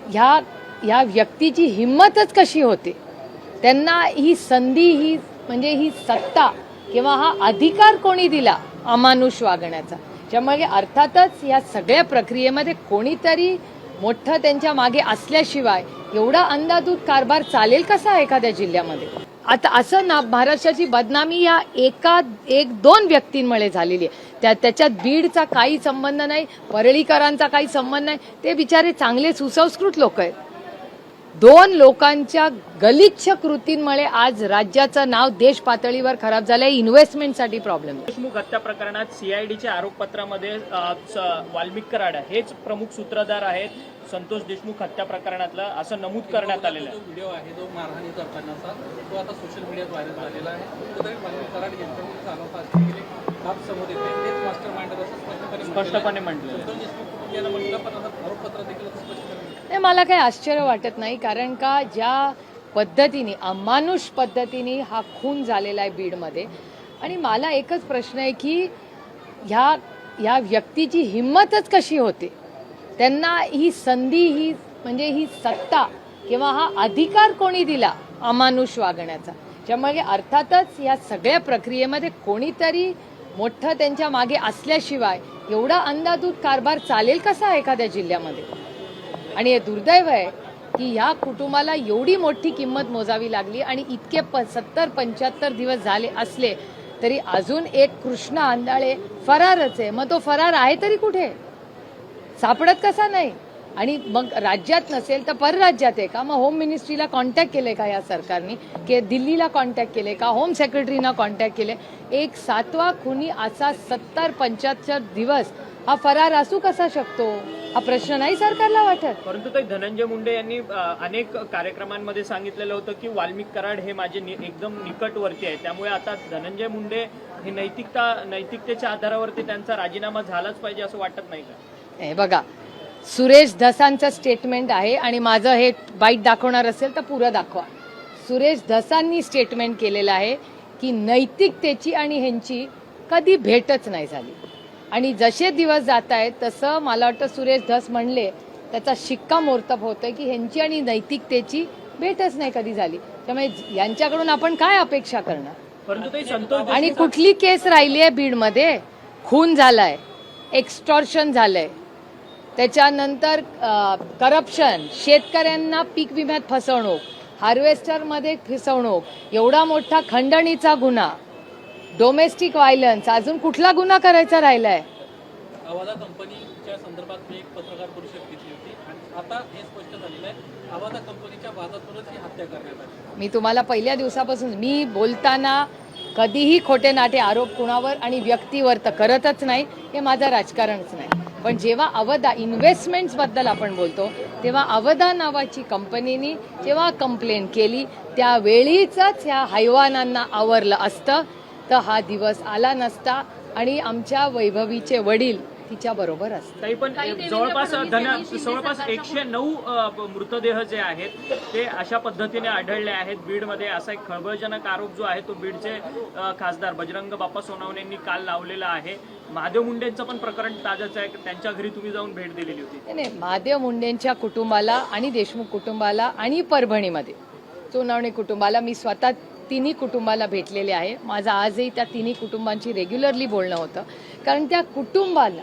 ह्या व्यक्तीची हिंमतच कशी होते, त्यांना ही संधी, ही म्हणजे ही सत्ता किंवा हा अधिकार कोणी दिला अमानुष वागण्याचा. त्यामुळे अर्थातच या सगळ्या प्रक्रियेमध्ये कोणीतरी मोठं त्यांच्या मागे असल्याशिवाय एवढा अंधाधूत कारभार चालेल कसा एखाद्या जिल्ह्यामध्ये. आता असं ना, महाराष्ट्राची बदनामी या एक दोन व्यक्तींमुळे झालेली आहे. त्याच्यात बीडचा काही संबंध नाही, परळीकरांचा काही संबंध नाही. ते बिचारे चांगले सुसंस्कृत लोक आहेत. दोन लोकांच्या गलिच्छ कृतींमुळे आज राज्याचं नाव देश पातळीवर खराब झालंय. इन्व्हेस्टमेंटसाठी प्रॉब्लेम. देशमुख हत्या प्रकरणात सीआयडीच्या आरोपपत्रामध्ये वाल्मिक कराड हेच प्रमुख सूत्रधार आहेत. संतोष देशमुख हत्या प्रकरणातला असं नमूद करण्यात आलेलं आहे. व्हिडिओ आहे जो मारहाणी करतानाचा, तो आता सोशल मीडियात व्हायरल झालेला आहे. कुठेतरी वाल्मिक कराड यांच्याकडून चालवता असलेले बाब समोर येते. हेच मास्टर माइंडर असं स्पष्टपणे म्हटलं. संतोष देशमुख कुटुंबियांना म्हटलं, पण आता आरोपपत्र देखील स्पष्ट नाही, मला काही आश्चर्य वाटत नाही. कारण का ज्या पद्धतीने, अमानुष पद्धतीने हा खून झालेला आहे बीडमध्ये, आणि मला एकच प्रश्न आहे की ह्या व्यक्तीची हिंमतच कशी होते, त्यांना ही संधी, ही म्हणजे ही सत्ता किंवा हा अधिकार कोणी दिला अमानुष वागण्याचा. त्यामुळे अर्थातच या सगळ्या प्रक्रियेमध्ये कोणीतरी मोठं त्यांच्या मागे असल्याशिवाय एवढा अंधाधूत कारभार चालेल कसा एखाद्या जिल्ह्यामध्ये. आणि हे दुर्दैव आहे की ह्या कुटुंबाला एवढी मोठी किंमत मोजावी लागली, आणि इतके 70-75 दिवस झाले असले तरी अजून एक कृष्ण आंधळे फरारच आहे. मग तो फरार आहे तरी कुठे, सापडत कसा नाही. आणि मग राज्यात नसेल तर परराज्यात आहे का? मग होम मिनिस्ट्रीला कॉन्टॅक्ट केले का या सरकारने, की दिल्लीला कॉन्टॅक्ट केले का, होम सेक्रेटरीना कॉन्टॅक्ट केले? एक 7वा खुनी असा 70-75 दिवस हा फरार असू कसा शकतो, हा प्रश्न नाही सरकारला वाटत. परंतु ते धनंजय मुंडे यांनी अनेक कार्यक्रमांमध्ये सांगितलेलं होतं की वाल्मिक कराड हे माझे एकदम निकटवर्ती आहे. त्यामुळे आता धनंजय मुंडे हे नैतिकतेच्या आधारावरती त्यांचा राजीनामा झालाच पाहिजे असं वाटत नाही का? हे बघा, सुरेश धसांचं स्टेटमेंट आहे, आणि माझं हे बाईट दाखवणार असेल तर पुरं दाखवा. सुरेश धसांनी स्टेटमेंट केलेलं आहे की नैतिकतेची आणि ह्यांची कधी भेटच नाही झाली. आणि जसे दिवस जात आहेत तसं मला वाटतं सुरेश धस म्हणले त्याचा शिक्कामोर्तब होतोय की ह्यांची आणि नैतिकतेची भेटच नाही कधी झाली. त्यामुळे यांच्याकडून आपण काय अपेक्षा करणार. परंतु ते संतोष आणि कुठली केस राहिली आहे बीडमध्ये? खून झालाय, एक्स्टॉर्शन झालंय, त्याच्यानंतर करप्शन, शेतकऱ्यांना पीक विम्यात फसवणूक, हार्वेस्टरमध्ये फसवणूक, एवढा मोठा खंडणीचा गुन्हा, डोमेस्टिक व्हायलन्स, अजून कुठला गुन्हा करायचा राहिलाय? अवादा कंपनीच्या संदर्भात मी एक पत्रकार परिषद घेतली होती, आणि आता हे स्पष्ट झालेलं आहे अवादा कंपनीच्या वादातूनच ही हत्या करण्यात आली. मी तुम्हाला पहिल्या दिवसापासून मी बोलताना कधीही खोटे नाटे आरोप कुणावर आणि व्यक्तीवर तर करतच नाही. हे माझं राजकारणच नाही. पण जेव्हा अवधा इन्व्हेस्टमेंट्स बद्दल आपण बोलतो तेव्हा अवधा नावाची कंपनीनी जेव्हा कंप्लेंट केली त्यावेळीच ह्या हैवानांना आवरलं असतं तर हा दिवस आला नसता, आणि आमच्या वैभवीचे वडील तिच्या बरोबर असतात. काही पण जवळपास 109 मृतदेह जे आहेत ते अशा पद्धतीने आढळले आहेत बीडमध्ये. असा एक खळबळजनक आरोप जो आहे तो बीडचे खासदार बजरंग बाप्पा सोनवणे यांनी काल लावलेला आहे. महादेव मुंडेंचं पण प्रकरण ताजंच आहे. त्यांच्या घरी तुम्ही जाऊन भेट दिलेली होती. नाही, महादेव मुंडेंच्या कुटुंबाला आणि देशमुख कुटुंबाला आणि परभणीमध्ये सोनवणे कुटुंबाला मी स्वतः तिन्ही कुटुंबाला भेटलेले आहे. माझं आजही त्या तिन्ही कुटुंबांची रेग्युलरली बोलणं होतं. कारण त्या कुटुंबाला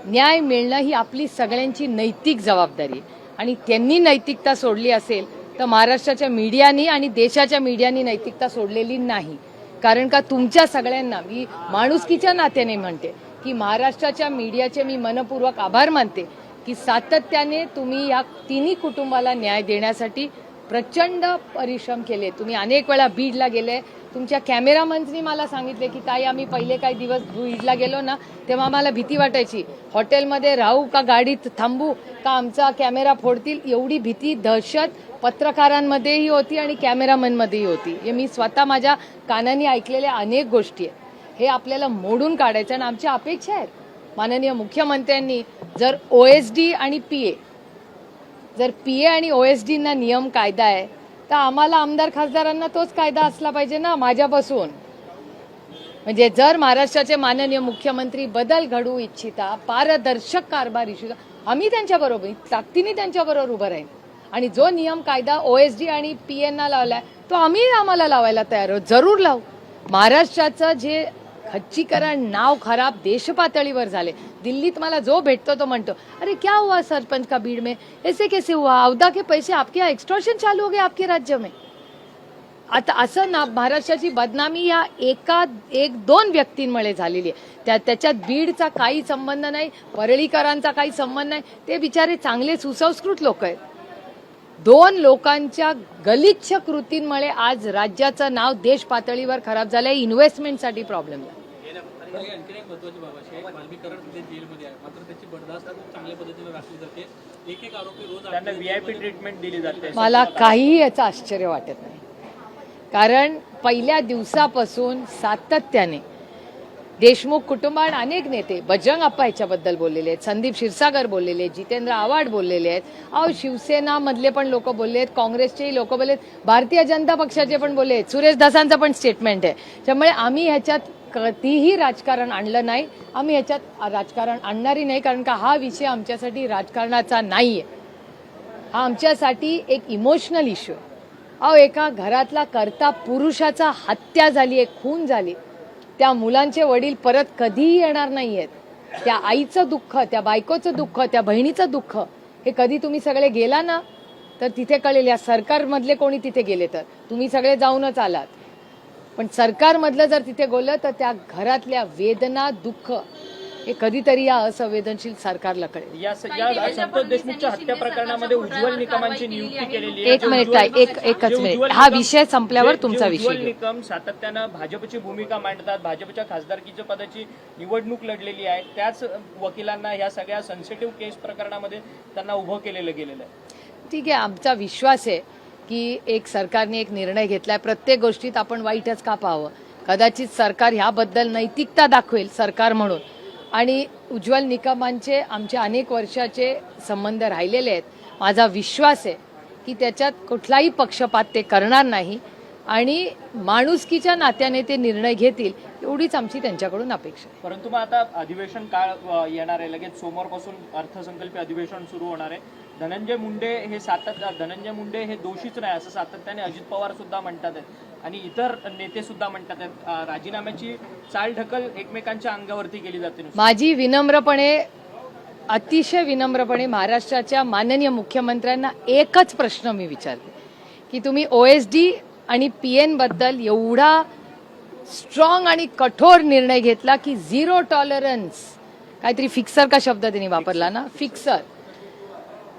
न्याय मिळणं ही आपली सगळ्यांची नैतिक जबाबदारी आहे. आणि त्यांनी नैतिकता सोडली असेल तर महाराष्ट्राच्या मीडियानी आणि देशाच्या मीडियानी नैतिकता सोडलेली नाही. कारण का तुमच्या सगळ्यांना मी माणुसकीच्या नात्याने म्हणते की महाराष्ट्राच्या मीडियाचे मी मनपूर्वक आभार मानते की सातत्याने तुम्ही या तिन्ही कुटुंबाला न्याय देण्यासाठी प्रचंड परिश्रम केले. तुम्ही अनेक वेळा बीडला गेले. तुमच्या कॅमेरामन्सनी मला सांगितले की ताई आम्ही पहिले काही दिवस बीडला गेलो ना तेव्हा आम्हाला भीती वाटायची, हॉटेलमध्ये राहू का गाडीत थांबू का आमचा कॅमेरा फोडतील, एवढी भीती दहशत पत्रकारांमध्येही होती आणि कॅमेरामनमध्येही होती. हे मी स्वतः माझ्या कानाने ऐकलेल्या अनेक गोष्टी आहेत. हे आपल्याला मोडून काढायचं. आणि आमच्या अपेक्षा आहेत माननीय मुख्यमंत्र्यांनी जर OSD आणि PA, जर PA आणि OSDना नियम कायदा आहे तर आम्हाला आमदार खासदारांना तोच कायदा असला पाहिजे ना माझ्यापासून. म्हणजे जर महाराष्ट्राचे माननीय मुख्यमंत्री बदल घडवू इच्छिता, पारदर्शक कारभार इच्छिता, आम्ही त्यांच्याबरोबर ताकदीने त्यांच्याबरोबर उभं राहील आणि जो नियम कायदा OSD आणि PNना लावलाय तो आम्हाला लावायला तयार आहोत, जरूर लावू. महाराष्ट्राचं जे खच्चीकरण नाव खराब देश पातळीवर झाले. दिल्लीत मला जो भेटतो तो म्हणतो अरे क्या हुआ सरपंच का बीड में, ऐसे कैसे हुआ, आवदा के पैसे आपके यहाँ एक्सटॉर्शन चालू हो गए आपके राज्य में. आता असं ना महाराष्ट्राची बदनामी या एक दोन व्यक्तींमुळे झालेली आहे. त्याच्यात बीडचा काही संबंध नाही, परळीकरांचा काही संबंध नाही. ते बिचारे चांगले सुसंस्कृत लोक आहेत. दोन लोकांच्या गलिच्छ कृतींमुळे आज राज्याचं नाव देश पातळीवर खराब झालंय. इन्व्हेस्टमेंटसाठी प्रॉब्लेम आहे. आणखी एक महत्वाची बाब अशी आहे, वाल्मीकरण सध्या जेलमध्ये आहे, मात्र त्याची बडदास्त खूप चांगल्या पद्धतीने राखली जाते. एक आरोपी रोज त्यांना VIP ट्रीटमेंट दिली जाते. मला काही याचं आश्चर्य वाटत नाही, कारण पहिल्या दिवसापासून सातत्याने देशमुख कुटुंबात अनेक नेते, बजरंग अप्पा याच्याबद्दल बोललेले आहेत, संदीप क्षीरसागर बोललेले आहेत, जितेंद्र आव्हाड बोललेले आहेत, शिवसेना मधले पण लोक बोलले आहेत, काँग्रेसचेही लोक बोलले आहेत, भारतीय जनता पक्षाचे पण बोलले आहेत, सुरेश धसांचं पण स्टेटमेंट आहे. त्यामुळे आम्ही ह्याच्यात कधीही राजकारण आणलं नाही, आम्ही ह्याच्यात राजकारण आणणारही नाही, कारण का हा विषय आमच्यासाठी राजकारणाचा नाहीये. हा आमच्यासाठी एक इमोशनल इश्यू आहे. एका घरातला कर्ता पुरुषाचा हत्या झाली आहे, खून झाली. त्या मुलांचे वडील परत कधीही येणार नाहीयेत. त्या आईचं दुःख, त्या बायकोचं दुःख, त्या बहिणीचं दुःख हे कधी तुम्ही सगळे गेला ना तर तिथे कळेल. या सरकारमधले कोणी तिथे गेले तर तुम्ही सगळे जाऊनच आलात, पण सरकारमधलं जर तिथे गेलं तर त्या घरातल्या वेदना दुःख हे कधीतरी या असंवेदनशील सरकारला कळेल. या संतोष देशमुखच्या हत्या प्रकरणामध्ये उज्ज्वल निकमांची नियुक्ती केलेली आहे. एक मिनिट एकच मिनिट, हा विषय संपल्यावर तुमचा विषय उज्ज्वल निकम सातत्यानं भाजपची भूमिका मांडतात, भाजपच्या खासदारकीच्या पदाची निवडणूक लढलेली आहे. त्याच वकिलांना ह्या सगळ्या सेन्सिटिव्ह केस प्रकरणामध्ये त्यांना उभं केलेलं गेलेलं आहे. ठीक आहे, आमचा विश्वास आहे की एक सरकारने एक निर्णय घेतलाय. प्रत्येक गोष्टीत आपण वाईटच का पाहावं. कदाचित सरकार ह्याबद्दल नैतिकता दाखवेल सरकार म्हणून, आणि उज्ज्वल निकमांचे आमचे अनेक वर्षाचे संबंध राहिलेले आहेत. माझा विश्वास आहे की त्याच्यात कुठलाही पक्षपात ते करणार नाही आणि माणुसकीच्या नात्याने ते निर्णय घेतील, एवढीच आमची त्यांच्याकडून अपेक्षा आहे. परंतु मग आता अधिवेशन काळ येणार आहे, लगेच सोमवारपासून अर्थसंकल्पीय अधिवेशन सुरू होणार आहे. धनंजय मुंडे हे दोषीच नाही असं सातत्याने अजित पवार सुद्धा म्हणतात आहेत आणि इतर नेते सुद्धा म्हणतात आहेत. राजीनाम्याची चालढकल एकमेकांच्या अंगावरती केली जाते. माझी अतिशय विनम्रपणे महाराष्ट्राच्या माननीय मुख्यमंत्र्यांना एकच प्रश्न मी विचारते की तुम्ही OSD आणि PN बद्दल एवढा स्ट्रॉंग आणि कठोर निर्णय घेतला की 0 टॉलरन्स, काहीतरी फिक्सर का शब्द त्यांनी वापरला ना, फिक्सर.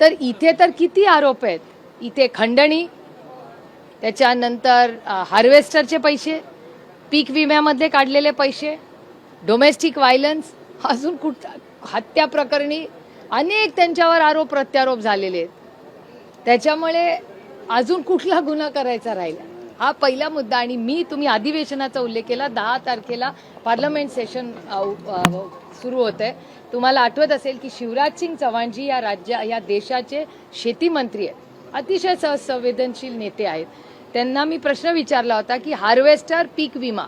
तर इथे तर किती आरोप आहेत. इथे खंडणी, त्याच्यानंतर हार्वेस्टरचे पैसे, पीक विम्यामधले काढलेले पैसे, डोमेस्टिक व्हायलन्स, अजून हत्या प्रकरणी अनेक त्यांच्यावर आरोप प्रत्यारोप झालेले आहेत. त्याच्यामुळे अजून कुठला गुन्हा करायचा राहिला, हा पहिला मुद्दा. आणि तुम्ही अधिवेशनाचा उल्लेख केला, 10 तारखेला पार्लमेंट सेशन सुरू होत आहे. तुम्हाला आठवत असेल की शिवराज सिंग चौहानजी या देशाचे शेती मंत्री आहेत, अतिशय संवेदनशील नेते आहेत. त्यांना मी प्रश्न विचारला होता की हार्वेस्टर, पीक विमा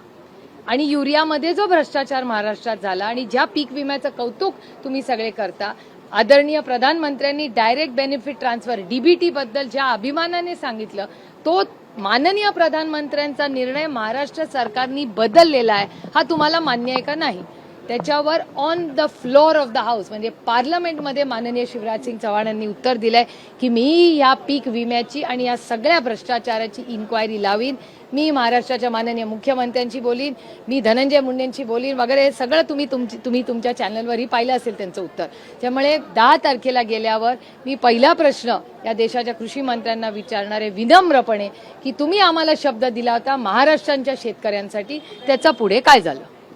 आणि युरियामध्ये जो भ्रष्टाचार महाराष्ट्रात झाला आणि ज्या पीक विम्याचं कौतुक तुम्ही सगळे करता, आदरणीय प्रधानमंत्र्यांनी डायरेक्ट बेनिफिट ट्रान्सफर DBT बद्दल ज्या अभिमानाने सांगितलं, तो माननीय प्रधानमंत्र्यांचा निर्णय महाराष्ट्र सरकारने बदललेला आहे, हा तुम्हाला मान्य आहे का नाही. त्याच्यावर on the floor of the house म्हणजे पार्लमेंटमध्ये माननीय शिवराज सिंग चौहान यांनी उत्तर दिलंय की मी या पीक विम्याची आणि या सगळ्या भ्रष्टाचाराची इन्क्वायरी लावीन. मी महाराष्ट्राच्या माननीय मुख्यमंत्र्यांची बोलीन, मी धनंजय मुंडेंची बोलीन वगैरे. हे सगळं तुम्ही तुमच्या चॅनलवरही पाहिलं असेल त्यांचं उत्तर. त्यामुळे 10 तारखेला गेल्यावर मी पहिला प्रश्न या देशाच्या कृषी मंत्र्यांना विचारणार आहे विनम्रपणे की तुम्ही आम्हाला शब्द दिला होता महाराष्ट्राच्या शेतकऱ्यांसाठी, त्याचा पुढे काय झालं.